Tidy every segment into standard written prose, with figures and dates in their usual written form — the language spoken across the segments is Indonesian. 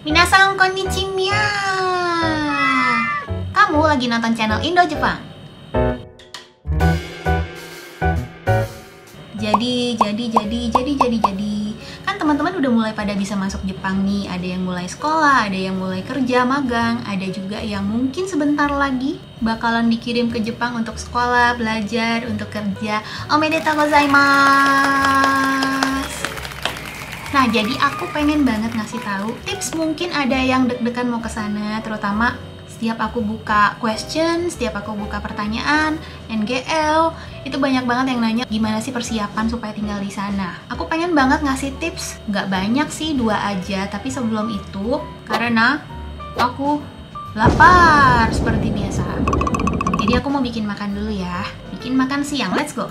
Minasan konnichiwa. Kamu lagi nonton channel Indo Jepang. Jadi kan teman-teman udah mulai pada bisa masuk Jepang nih. Ada yang mulai sekolah, ada yang mulai kerja, magang, ada juga yang mungkin sebentar lagi bakalan dikirim ke Jepang untuk sekolah, belajar, untuk kerja. Omedetou gozaimasu. Nah, jadi aku pengen banget ngasih tahu tips. Mungkin ada yang deg-degan mau ke sana, terutama setiap aku buka question, setiap aku buka pertanyaan, NGL, itu banyak banget yang nanya gimana sih persiapan supaya tinggal di sana. Aku pengen banget ngasih tips, nggak banyak sih, 2 aja, tapi sebelum itu, karena aku lapar seperti biasa. Jadi aku mau bikin makan dulu ya, bikin makan siang, let's go!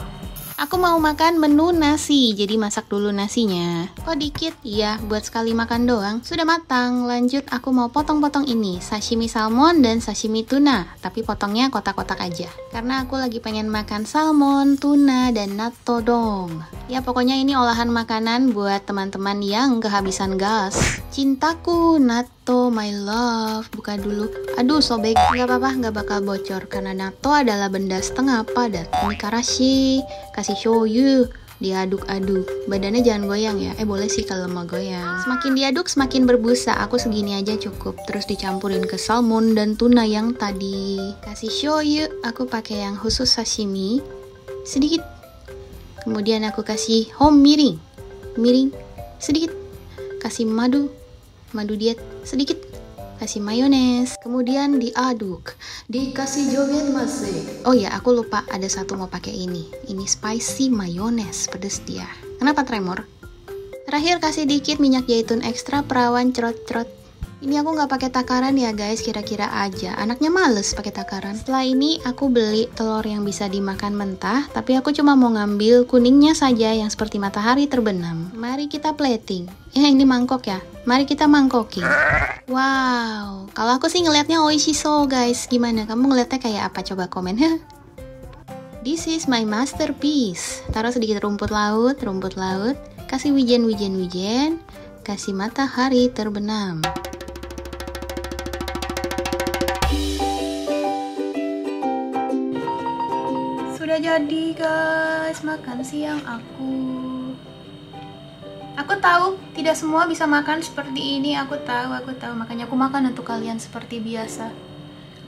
Aku mau makan menu nasi, jadi masak dulu nasinya. Kok dikit? Ya, buat sekali makan doang. Sudah matang, lanjut aku mau potong-potong ini. Sashimi salmon dan sashimi tuna, tapi potongnya kotak-kotak aja. Karena aku lagi pengen makan salmon, tuna, dan natto dong. Ya, pokoknya ini olahan makanan buat teman-teman yang kehabisan gas. Cintaku, natto, my love. Buka dulu. Aduh, sobek. Nggak apa-apa, nggak bakal bocor. Karena natto adalah benda setengah padat. Ini karashi, kasih shoyu, diaduk-aduk. Badannya jangan goyang ya. Boleh sih kalau mau goyang. Semakin diaduk semakin berbusa. Aku segini aja cukup. Terus dicampurin ke salmon dan tuna yang tadi. Kasih shoyu, aku pakai yang khusus sashimi. Sedikit. Kemudian aku kasih mirin. Mirin sedikit. Kasih madu diet sedikit. Kasih mayones, kemudian diaduk, dikasih joget masih. Oh ya, aku lupa ada satu mau pakai ini spicy mayones, pedes dia. Kenapa tremor? Terakhir kasih dikit minyak zaitun ekstra perawan cerot-cerot. Ini aku nggak pakai takaran ya guys, kira-kira aja. Anaknya males pakai takaran. Setelah ini aku beli telur yang bisa dimakan mentah, tapi aku cuma mau ngambil kuningnya saja yang seperti matahari terbenam. Mari kita plating. Ini mangkok ya. Mari kita mangkokin. Wow, kalau aku sih ngelihatnya oishiso guys. Gimana? Kamu ngelihatnya kayak apa? Coba komen. This is my masterpiece. Taruh sedikit rumput laut. Kasih wijen. Kasih matahari terbenam. Sudah jadi guys, makan siang aku. Aku tahu tidak semua bisa makan seperti ini, aku tahu, makanya aku makan untuk kalian seperti biasa.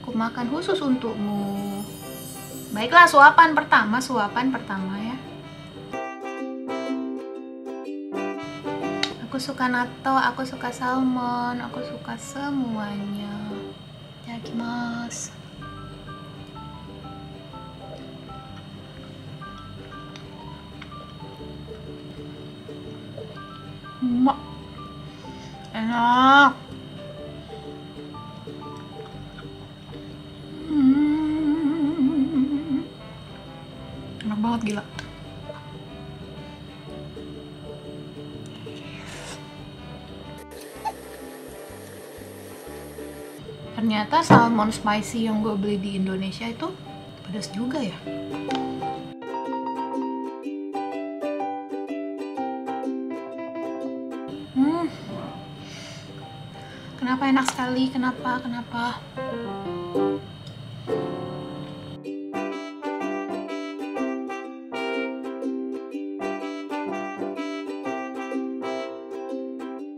Aku makan khusus untukmu. Baiklah, suapan pertama ya. Aku suka natto, aku suka salmon, aku suka semuanya. Itadakimasu. Enak. Enak banget, gila. Ternyata salmon spicy yang gue beli di Indonesia itu pedas juga ya. Kenapa enak sekali? Kenapa?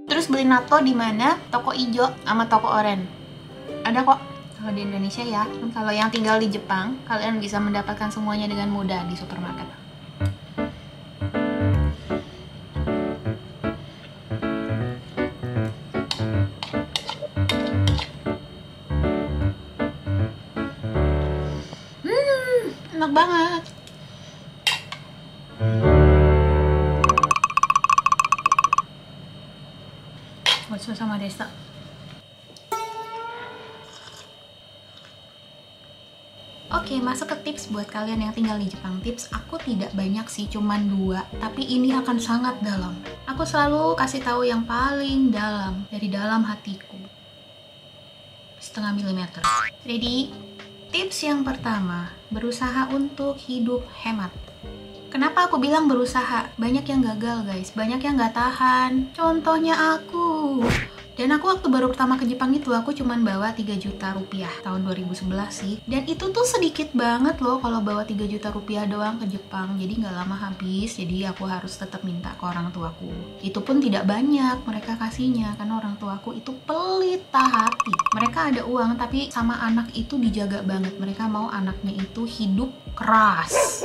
Terus beli natto di mana? Toko ijo sama toko oren. Ada kok kalau di Indonesia ya. Kalau yang tinggal di Jepang, kalian bisa mendapatkan semuanya dengan mudah di supermarket. Enak banget. Sama desa. Oke, masuk ke tips buat kalian yang tinggal di Jepang. Tips aku tidak banyak sih, cuman 2, tapi ini akan sangat dalam. Aku selalu kasih tahu yang paling dalam dari dalam hatiku. 0,5 mm. Ready? Tips yang pertama, berusaha untuk hidup hemat. Kenapa aku bilang berusaha? Banyak yang gagal guys, banyak yang nggak tahan. Contohnya aku. Dan aku waktu baru pertama ke Jepang itu, aku cuman bawa 3 juta rupiah tahun 2011 sih. Dan itu tuh sedikit banget loh kalau bawa 3 juta rupiah doang ke Jepang. Jadi nggak lama habis, jadi aku harus tetap minta ke orang tuaku. Itu pun tidak banyak mereka kasihnya, karena orang tuaku itu pelita hati. Mereka ada uang, tapi sama anak itu dijaga banget. Mereka mau anaknya itu hidup keras.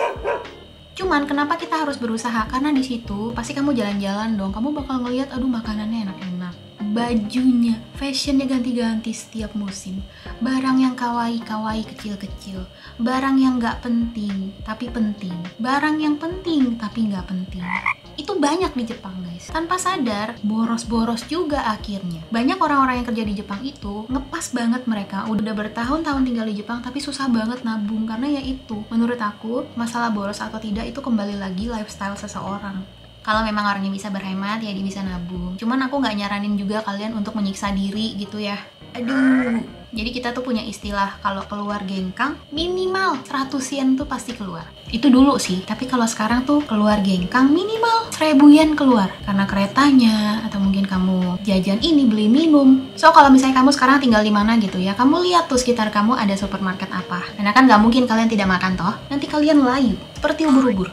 Cuman kenapa kita harus berusaha? Karena di situ pasti kamu jalan-jalan dong, kamu bakal ngeliat aduh makanannya enak-enak, bajunya, fashionnya ganti-ganti setiap musim, barang yang kawaii-kawaii kecil-kecil, barang yang nggak penting tapi penting, barang yang penting tapi nggak penting. Itu banyak di Jepang guys. Tanpa sadar, boros-boros juga akhirnya. Banyak orang-orang yang kerja di Jepang itu ngepas banget, mereka udah bertahun-tahun tinggal di Jepang tapi susah banget nabung. Karena ya itu, menurut aku masalah boros atau tidak itu kembali lagi lifestyle seseorang. Kalau memang orangnya bisa berhemat ya dia bisa nabung. Cuman aku nggak nyaranin juga kalian untuk menyiksa diri gitu ya. Aduh. Jadi kita tuh punya istilah kalau keluar gengkang minimal 100 yen tuh pasti keluar. Itu dulu sih, tapi kalau sekarang tuh keluar gengkang minimal 1000 yen keluar. Karena keretanya, atau mungkin kamu jajan ini, beli minum. So kalau misalnya kamu sekarang tinggal di mana gitu ya, kamu lihat tuh sekitar kamu ada supermarket apa. Karena kan nggak mungkin kalian tidak makan toh, nanti kalian layu, seperti ubur-ubur.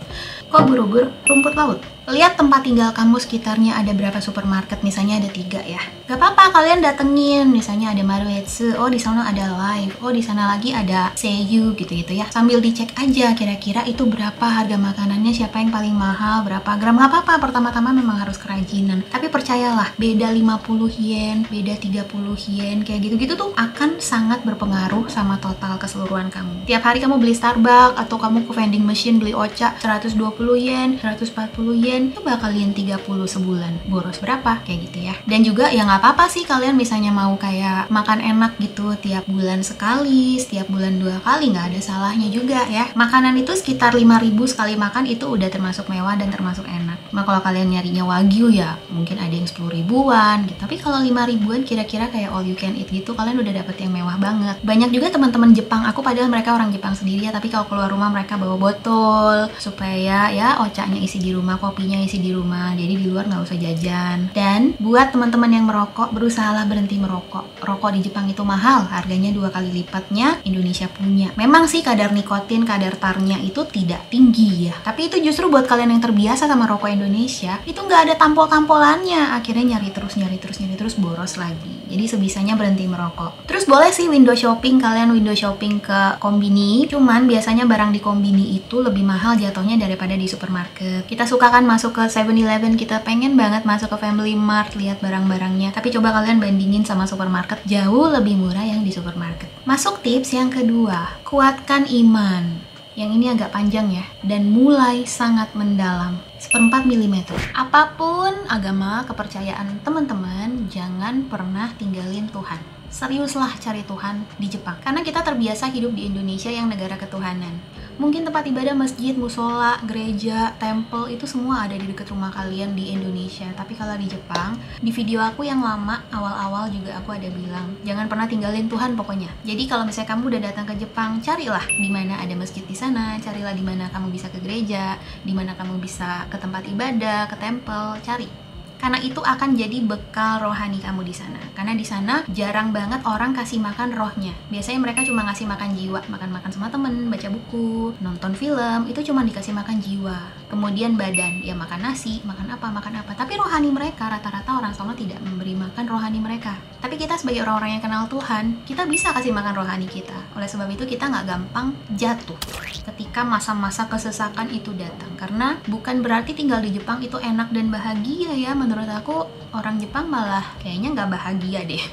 Kok ubur-ubur? Rumput laut. Lihat tempat tinggal kamu sekitarnya ada berapa supermarket, misalnya ada 3 ya. Gak apa-apa kalian datengin, misalnya ada Maruetsu, oh di sana ada Live, oh di sana lagi ada Seiyu gitu-gitu ya. Sambil dicek aja kira-kira itu berapa harga makanannya, siapa yang paling mahal, berapa gram. Gak apa-apa, pertama-tama memang harus kerajinan. Tapi percayalah, beda 50 yen, beda 30 yen, kayak gitu-gitu tuh akan sangat berpengaruh sama total keseluruhan kamu. Tiap hari kamu beli Starbucks atau kamu ke vending machine beli ocha 120 yen, 140 yen, coba kalian 30 sebulan, boros berapa? Kayak gitu ya. Dan juga ya nggak apa-apa sih kalian misalnya mau kayak makan enak gitu tiap bulan sekali, setiap bulan 2 kali, nggak ada salahnya juga ya. Makanan itu sekitar 5.000 sekali makan itu udah termasuk mewah dan termasuk enak. Nah kalau kalian nyarinya wagyu ya mungkin ada yang 10 ribuan gitu. Tapi kalau 5 ribuan kira-kira kayak all you can eat gitu, kalian udah dapet yang mewah banget. Banyak juga teman-teman Jepang aku, padahal mereka orang Jepang sendiri ya, tapi kalau keluar rumah mereka bawa botol supaya ya ocaknya isi di rumah, kopinya isi di rumah, jadi di luar nggak usah jajan. Dan buat teman-teman yang merokok, berusahalah berhenti merokok. Rokok di Jepang itu mahal, harganya 2 kali lipatnya Indonesia punya. Memang sih kadar nikotin, kadar tarnya itu tidak tinggi ya, tapi itu justru buat kalian yang terbiasa sama rokok Indonesia, itu nggak ada tampol-tampolannya, akhirnya nyari terus boros lagi. Jadi sebisanya berhenti merokok. Terus boleh sih window shopping, kalian window shopping ke kombini, cuman biasanya barang di kombini itu lebih mahal jatuhnya daripada di supermarket. Kita suka kan masuk ke 7-Eleven, kita pengen banget masuk ke Family Mart lihat barang-barangnya, tapi coba kalian bandingin sama supermarket, jauh lebih murah yang di supermarket. Masuk tips yang kedua, kuatkan iman. Yang ini agak panjang ya, dan mulai sangat mendalam, 1/4 mm. Apapun agama, kepercayaan teman-teman, jangan pernah tinggalin Tuhan. Seriuslah cari Tuhan di Jepang. Karena kita terbiasa hidup di Indonesia yang negara ketuhanan. Mungkin tempat ibadah, masjid, musola, gereja, temple, itu semua ada di dekat rumah kalian di Indonesia. Tapi kalau di Jepang, di video aku yang lama, awal-awal juga aku ada bilang, jangan pernah tinggalin Tuhan pokoknya. Jadi kalau misalnya kamu udah datang ke Jepang, carilah di mana ada masjid di sana, carilah di mana kamu bisa ke gereja, di mana kamu bisa ke tempat ibadah, ke temple, cari. Karena itu akan jadi bekal rohani kamu di sana. Karena di sana jarang banget orang kasih makan rohnya. Biasanya mereka cuma ngasih makan jiwa, makan-makan sama temen, baca buku, nonton film, itu cuma dikasih makan jiwa. Kemudian badan, ya makan nasi, makan apa. Tapi rohani mereka, rata-rata orang sana tidak memberi makan rohani mereka. Tapi kita sebagai orang-orang yang kenal Tuhan, kita bisa kasih makan rohani kita. Oleh sebab itu kita nggak gampang jatuh ketika masa-masa kesesakan itu datang. Karena bukan berarti tinggal di Jepang itu enak dan bahagia ya. Menurut aku orang Jepang malah kayaknya nggak bahagia deh.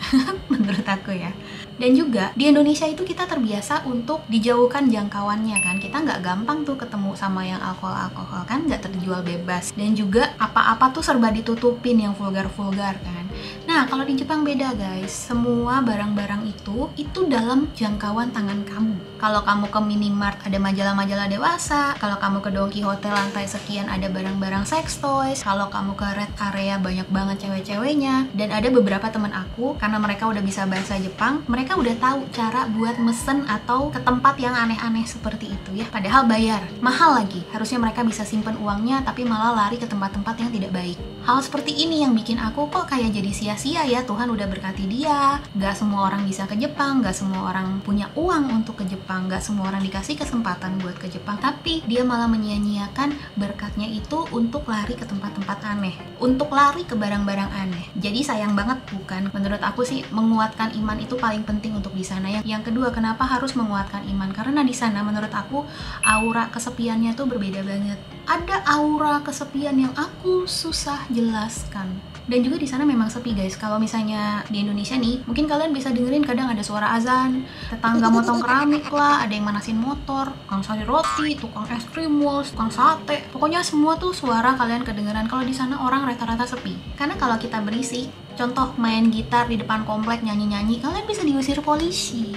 Menurut aku ya. Dan juga di Indonesia itu kita terbiasa untuk dijauhkan jangkauannya kan. Kita nggak gampang tuh ketemu sama yang alkohol kan, nggak terjual bebas. Dan juga apa-apa tuh serba ditutupin yang vulgar-vulgar kan. Nah, kalau di Jepang beda guys, semua barang-barang itu dalam jangkauan tangan kamu. Kalau kamu ke minimart ada majalah-majalah dewasa, kalau kamu ke Don Quijote lantai sekian ada barang-barang sex toys, kalau kamu ke red area banyak banget cewek-ceweknya. Dan ada beberapa temen aku, karena mereka udah bisa bahasa Jepang, mereka udah tahu cara buat mesen atau ke tempat yang aneh-aneh seperti itu ya. Padahal bayar, mahal lagi. Harusnya mereka bisa simpen uangnya, tapi malah lari ke tempat-tempat yang tidak baik. Hal seperti ini yang bikin aku kok kayak jadi sia-sia ya, Tuhan udah berkati dia. Gak semua orang bisa ke Jepang, gak semua orang punya uang untuk ke Jepang, gak semua orang dikasih kesempatan buat ke Jepang, tapi dia malah menyia-nyiakan berkatnya itu untuk lari ke tempat-tempat aneh, untuk lari ke barang-barang aneh. Jadi sayang banget bukan? Menurut aku sih menguatkan iman itu paling penting untuk di sana. Yang kedua, kenapa harus menguatkan iman? Karena di sana menurut aku aura kesepiannya tuh berbeda banget. Ada aura kesepian yang aku susah jelaskan. Dan juga di sana memang sepi guys. Kalau misalnya di Indonesia nih, mungkin kalian bisa dengerin kadang ada suara azan, tetangga motong keramik lah, ada yang manasin motor, tukang sayur roti, tukang es krim walls, tukang sate. Pokoknya semua tuh suara kalian kedengeran. Kalau di sana orang rata-rata sepi. Karena kalau kita berisik, contoh main gitar di depan komplek nyanyi-nyanyi, kalian bisa diusir polisi.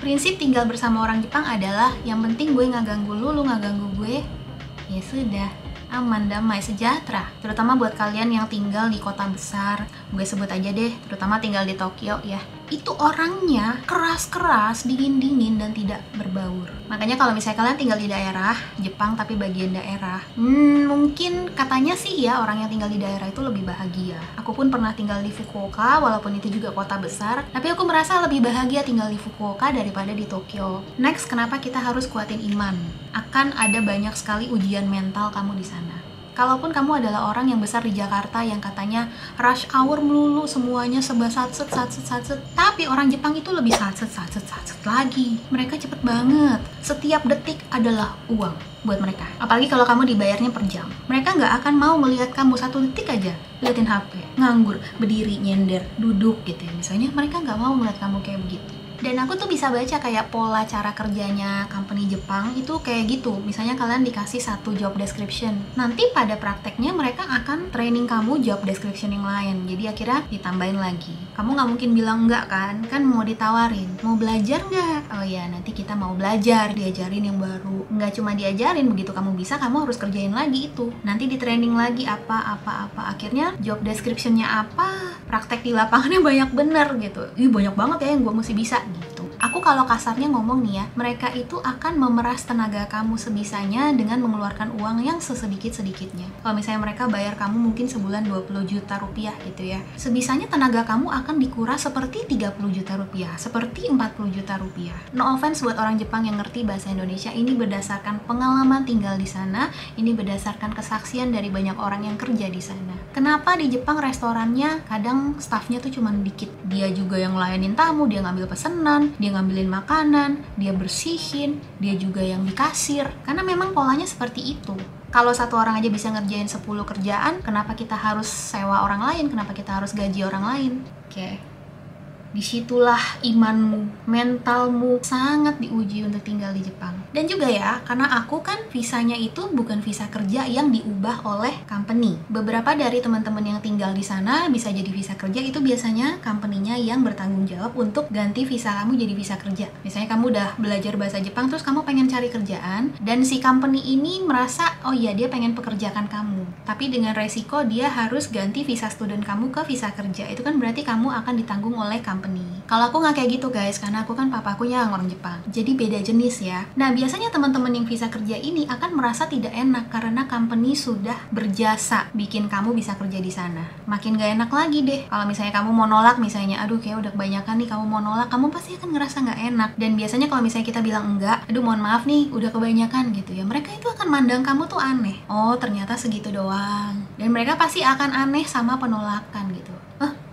Prinsip tinggal bersama orang Jepang adalah yang penting gue nggak ganggu lu nggak ganggu gue, ya sudah, aman, damai, sejahtera. Terutama buat kalian yang tinggal di kota besar, gue sebut aja deh, terutama tinggal di Tokyo ya. Itu orangnya keras-keras, dingin-dingin, dan tidak berbaur. Makanya kalau misalnya kalian tinggal di daerah Jepang tapi bagian daerah, mungkin katanya sih ya orang yang tinggal di daerah itu lebih bahagia. Aku pun pernah tinggal di Fukuoka, walaupun itu juga kota besar, tapi aku merasa lebih bahagia tinggal di Fukuoka daripada di Tokyo. Next, kenapa kita harus kuatin iman? Akan ada banyak sekali ujian mental kamu di sana. Kalaupun kamu adalah orang yang besar di Jakarta yang katanya rush hour melulu, semuanya serba satset, tapi orang Jepang itu lebih satset lagi. Mereka cepet banget. Setiap detik adalah uang buat mereka. Apalagi kalau kamu dibayarnya per jam. Mereka nggak akan mau melihat kamu 1 detik aja liatin HP, nganggur, berdiri, nyender, duduk gitu ya. Misalnya mereka nggak mau melihat kamu kayak begitu. Dan aku tuh bisa baca kayak pola cara kerjanya company Jepang itu kayak gitu. Misalnya kalian dikasih 1 job description, nanti pada prakteknya mereka akan training kamu job description yang lain. Jadi akhirnya ditambahin lagi. Kamu nggak mungkin bilang enggak kan mau ditawarin, mau belajar nggak? Oh ya, nanti kita mau belajar, diajarin yang baru. Nggak cuma diajarin, begitu kamu bisa, kamu harus kerjain lagi itu. Nanti di training lagi apa. Akhirnya job descriptionnya apa, praktek di lapangannya banyak bener gitu. Ih, banyak banget ya yang gue mesti bisa gitu. Aku kalau kasarnya ngomong nih ya, mereka itu akan memeras tenaga kamu sebisanya dengan mengeluarkan uang yang sesedikit-sedikitnya. Kalau misalnya mereka bayar kamu mungkin sebulan 20 juta rupiah gitu ya, sebisanya tenaga kamu akan dikuras seperti 30 juta rupiah, seperti 40 juta rupiah. No offense buat orang Jepang yang ngerti bahasa Indonesia, ini berdasarkan pengalaman tinggal di sana, ini berdasarkan kesaksian dari banyak orang yang kerja di sana. Kenapa di Jepang restorannya kadang staffnya tuh cuma dikit, dia juga yang ngelayanin tamu, dia ngambil pesenan, dia ngambilin makanan, dia bersihin, dia juga yang di kasir. Karena memang polanya seperti itu. Kalau 1 orang aja bisa ngerjain 10 kerjaan, kenapa kita harus sewa orang lain? Kenapa kita harus gaji orang lain? Oke. Disitulah imanmu, mentalmu sangat diuji untuk tinggal di Jepang. Dan juga ya, karena aku kan visanya itu bukan visa kerja yang diubah oleh company. Beberapa dari teman-teman yang tinggal di sana bisa jadi visa kerja, itu biasanya company-nya yang bertanggung jawab untuk ganti visa kamu jadi visa kerja. Misalnya kamu udah belajar bahasa Jepang, terus kamu pengen cari kerjaan, dan si company ini merasa, oh iya dia pengen pekerjakan kamu. Tapi dengan resiko dia harus ganti visa student kamu ke visa kerja. Itu kan berarti kamu akan ditanggung oleh company. Kalau aku nggak kayak gitu guys, karena aku kan papakunya orang Jepang, jadi beda jenis ya. Nah biasanya teman-teman yang visa kerja ini akan merasa tidak enak karena company sudah berjasa bikin kamu bisa kerja di sana. Makin gak enak lagi deh kalau misalnya kamu mau nolak, misalnya aduh kayak udah kebanyakan nih kamu mau nolak, kamu pasti akan ngerasa nggak enak. Dan biasanya kalau misalnya kita bilang enggak, aduh mohon maaf nih udah kebanyakan gitu ya, mereka itu akan mandang kamu tuh aneh. Oh ternyata segitu doang. Dan mereka pasti akan aneh sama penolakan gitu.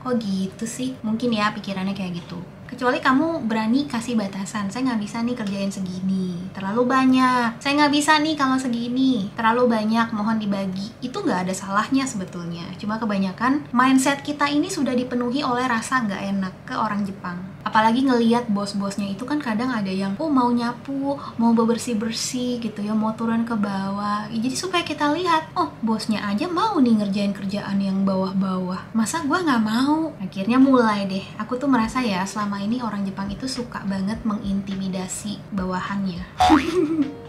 Kok gitu sih? Mungkin ya pikirannya kayak gitu. Kecuali kamu berani kasih batasan, saya nggak bisa nih kerjain segini, terlalu banyak. Saya nggak bisa nih kalau segini, terlalu banyak, mohon dibagi. Itu nggak ada salahnya sebetulnya. Cuma kebanyakan mindset kita ini sudah dipenuhi oleh rasa nggak enak ke orang Jepang. Apalagi ngelihat bos-bosnya itu kan kadang ada yang mau nyapu, mau bersih-bersih gitu ya, mau turun ke bawah. Jadi supaya kita lihat, oh bosnya aja mau nih ngerjain kerjaan yang bawah-bawah, masa gue nggak mau? Akhirnya mulai deh, aku tuh merasa ya selama ini orang Jepang itu suka banget mengintimidasi bawahannya.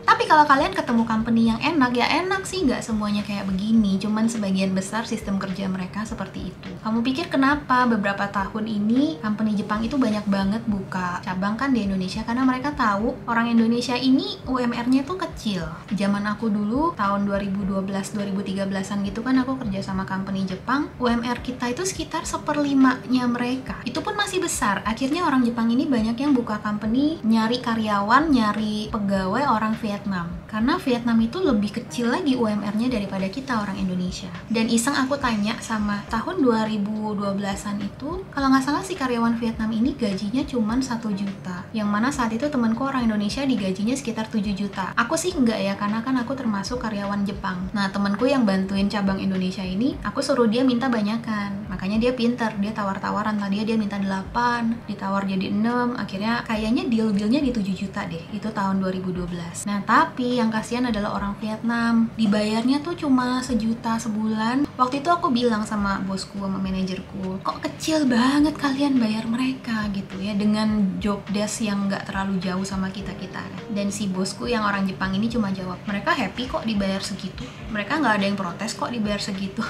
Tapi kalau kalian ketemu company yang enak, ya enak sih, nggak semuanya kayak begini, cuman sebagian besar sistem kerja mereka seperti itu. Kamu pikir kenapa beberapa tahun ini company Jepang itu banyak banget buka cabang kan di Indonesia? Karena mereka tahu orang Indonesia ini UMR-nya tuh kecil. Zaman aku dulu, tahun 2012-2013an gitu kan, aku kerja sama company Jepang, UMR kita itu sekitar 1/5-nya mereka. Itu pun masih besar. Akhirnya orang Jepang ini banyak yang buka company, nyari karyawan, nyari pegawai orang Vietnam. Karena Vietnam itu lebih kecil lagi UMR-nya daripada kita orang Indonesia. Dan iseng aku tanya sama tahun 2012-an itu, kalau nggak salah si karyawan Vietnam ini gajinya cuma 1 juta. Yang mana saat itu temanku orang Indonesia digajinya sekitar 7 juta. Aku sih enggak ya, karena kan aku termasuk karyawan Jepang. Nah, temanku yang bantuin cabang Indonesia ini, aku suruh dia minta banyakan. Makanya dia pinter, dia tawar-tawaran. Tadi dia minta 8, ditawar jadi 6, akhirnya kayaknya deal-dealnya di 7 juta deh. Itu tahun 2012. Nah, tapi yang kasihan adalah orang Vietnam. Dibayarnya tuh cuma 1 juta sebulan. Waktu itu aku bilang sama bosku, sama manajerku, kok kecil banget kalian bayar mereka gitu ya, dengan job desk yang nggak terlalu jauh sama kita-kita. Dan si bosku yang orang Jepang ini cuma jawab, mereka happy kok dibayar segitu. Mereka nggak ada yang protes kok dibayar segitu.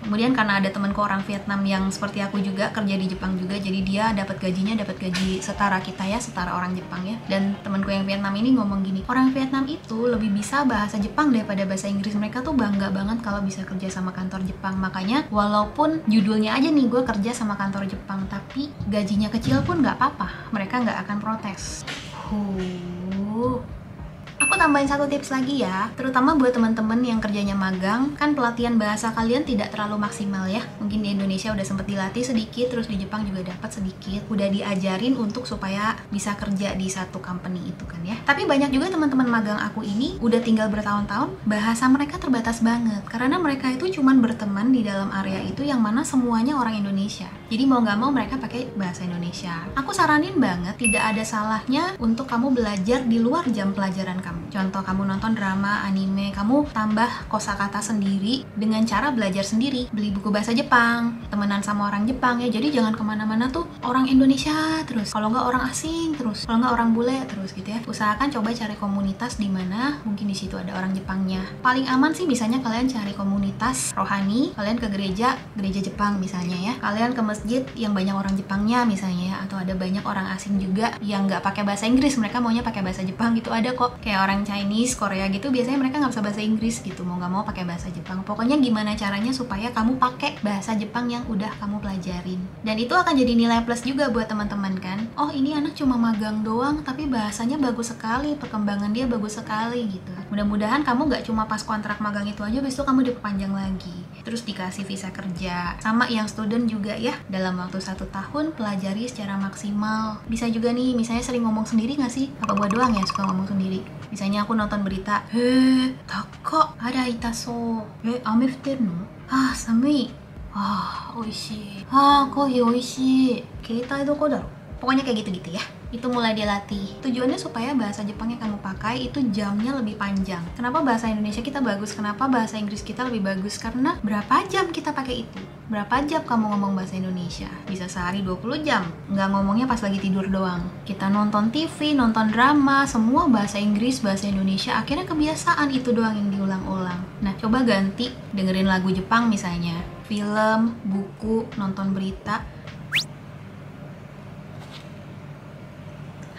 Kemudian karena ada temanku orang Vietnam yang seperti aku juga kerja di Jepang juga, jadi dia dapat gaji setara kita ya, setara orang Jepang ya. Dan temanku yang Vietnam ini ngomong gini, orang Vietnam itu lebih bisa bahasa Jepang daripada bahasa Inggris. Mereka tuh bangga banget kalau bisa kerja sama kantor Jepang. Makanya walaupun judulnya aja nih gue kerja sama kantor Jepang, tapi gajinya kecil pun nggak apa-apa, mereka nggak akan protes. Aku tambahin satu tips lagi ya, terutama buat teman-teman yang kerjanya magang, kan pelatihan bahasa kalian tidak terlalu maksimal ya. Mungkin di Indonesia udah sempet dilatih sedikit, terus di Jepang juga dapat sedikit, udah diajarin untuk supaya bisa kerja di satu company itu kan ya. Tapi banyak juga teman-teman magang aku ini udah tinggal bertahun-tahun, bahasa mereka terbatas banget, karena mereka itu cuman berteman di dalam area itu yang mana semuanya orang Indonesia. Jadi mau nggak mau mereka pakai bahasa Indonesia. Aku saranin banget, tidak ada salahnya untuk kamu belajar di luar jam pelajaran kamu. Contoh, kamu nonton drama, anime, kamu tambah kosakata sendiri dengan cara belajar sendiri. Beli buku bahasa Jepang, temenan sama orang Jepang ya. Jadi jangan kemana-mana tuh orang Indonesia terus, kalau nggak orang asing terus, kalau nggak orang bule terus gitu ya. Usahakan coba cari komunitas di mana mungkin di situ ada orang Jepangnya. Paling aman sih misalnya kalian cari komunitas rohani, kalian ke gereja Jepang misalnya ya. Kalian ke masjid yang banyak orang Jepangnya misalnya ya, atau ada banyak orang asing juga yang nggak pakai bahasa Inggris, mereka maunya pakai bahasa Jepang gitu, ada kok. Kayak orang Chinese, Korea gitu, biasanya mereka nggak bisa bahasa Inggris gitu, mau nggak mau pakai bahasa Jepang. Pokoknya gimana caranya supaya kamu pakai bahasa Jepang yang udah kamu pelajarin. Dan itu akan jadi nilai plus juga buat teman-teman kan. Oh, ini anak cuma magang doang, tapi bahasanya bagus sekali, perkembangan dia bagus sekali gitu. Mudah-mudahan kamu nggak cuma pas kontrak magang itu aja, besok kamu diperpanjang lagi, terus dikasih visa kerja. Sama yang student juga ya, dalam waktu 1 tahun pelajari secara maksimal. Bisa juga nih, misalnya sering ngomong sendiri nggak sih? Apa gua doang ya suka ngomong sendiri? Misalnya aku nonton berita, takka, ada itaso, ame futeru no? Samui. Oishii. Kohi oishii. Keitai doko daro? Pokoknya kayak gitu-gitu ya. Itu mulai dilatih. Tujuannya supaya bahasa Jepang yang kamu pakai itu jamnya lebih panjang. Kenapa bahasa Indonesia kita bagus? Kenapa bahasa Inggris kita lebih bagus? Karena berapa jam kita pakai itu? Berapa jam kamu ngomong bahasa Indonesia? Bisa sehari 20 jam. Nggak ngomongnya pas lagi tidur doang. Kita nonton TV, nonton drama, semua bahasa Inggris, bahasa Indonesia. Akhirnya kebiasaan itu doang yang diulang-ulang. Nah, coba ganti dengerin lagu Jepang misalnya. Film, buku, nonton berita.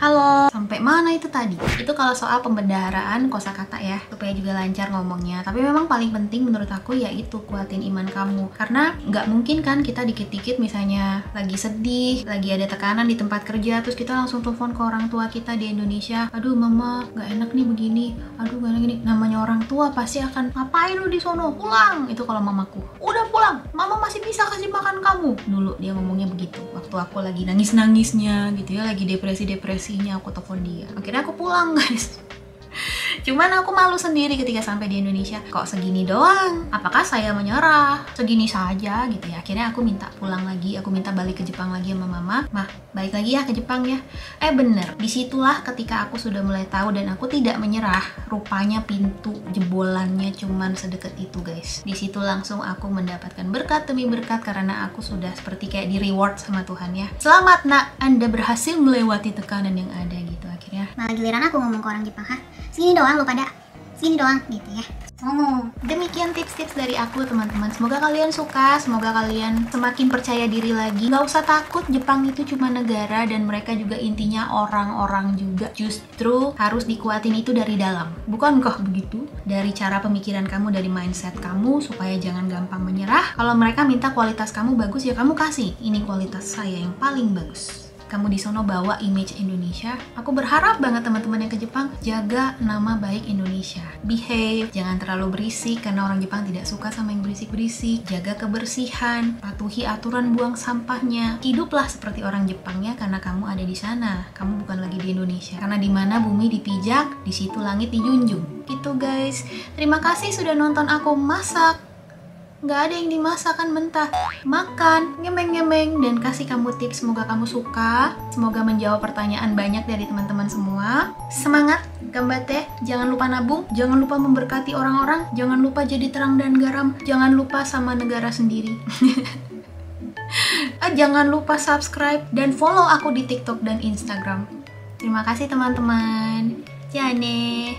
Halo, sampai mana itu tadi? Itu kalau soal pembendaharaan kosakata ya, supaya juga lancar ngomongnya. Tapi memang paling penting menurut aku yaitu kuatin iman kamu. Karena nggak mungkin kan kita dikit-dikit misalnya lagi sedih, lagi ada tekanan di tempat kerja, terus kita langsung telepon ke orang tua kita di Indonesia. Aduh mama, nggak enak nih begini. Aduh nggak enak gini. Namanya orang tua pasti akan, ngapain lu di sono? Pulang! Itu kalau mamaku. Udah pulang, mama masih bisa kasih makan kamu. Dulu dia ngomongnya begitu. Waktu aku lagi nangis-nangisnya gitu ya, lagi depresi-depresi, aku telepon dia. Akhirnya aku pulang guys. Cuman aku malu sendiri ketika sampai di Indonesia. Kok segini doang? Apakah saya menyerah? Segini saja gitu ya. Akhirnya aku minta pulang lagi. Aku minta balik ke Jepang lagi sama mama. Mah, balik lagi ya ke Jepang ya. Bener. Disitulah ketika aku sudah mulai tahu dan aku tidak menyerah. Rupanya pintu jebolannya cuman sedekat itu guys. Disitu langsung aku mendapatkan berkat demi berkat karena aku sudah seperti kayak di reward sama Tuhan ya. Selamat nak, Anda berhasil melewati tekanan yang ada gitu akhirnya. Malah giliran aku ngomong ke orang Jepang, "Hah? Segini doang lu pada? Segini doang," gitu ya. Demikian tips-tips dari aku teman-teman. Semoga kalian suka, semoga kalian semakin percaya diri lagi. Gak usah takut, Jepang itu cuma negara dan mereka juga intinya orang-orang juga. Justru harus dikuatin itu dari dalam. Bukankah begitu? Dari cara pemikiran kamu, dari mindset kamu, supaya jangan gampang menyerah. Kalau mereka minta kualitas kamu bagus, ya kamu kasih. Ini kualitas saya yang paling bagus. Kamu di sono bawa image Indonesia. Aku berharap banget teman-teman yang ke Jepang jaga nama baik Indonesia. Behave, jangan terlalu berisik karena orang Jepang tidak suka sama yang berisik-berisik. Jaga kebersihan, patuhi aturan buang sampahnya. Hiduplah seperti orang Jepang ya karena kamu ada di sana. Kamu bukan lagi di Indonesia. Karena di mana bumi dipijak, di situ langit dijunjung. Gitu guys. Terima kasih sudah nonton aku masak. Nggak ada yang dimasak kan mentah. Makan, ngemeng-ngemeng, dan kasih kamu tips. Semoga kamu suka. Semoga menjawab pertanyaan banyak dari teman-teman semua. Semangat, gambate. Jangan lupa nabung. Jangan lupa memberkati orang-orang. Jangan lupa jadi terang dan garam. Jangan lupa sama negara sendiri. Jangan lupa subscribe dan follow aku di TikTok dan Instagram. Terima kasih teman-teman. Jane.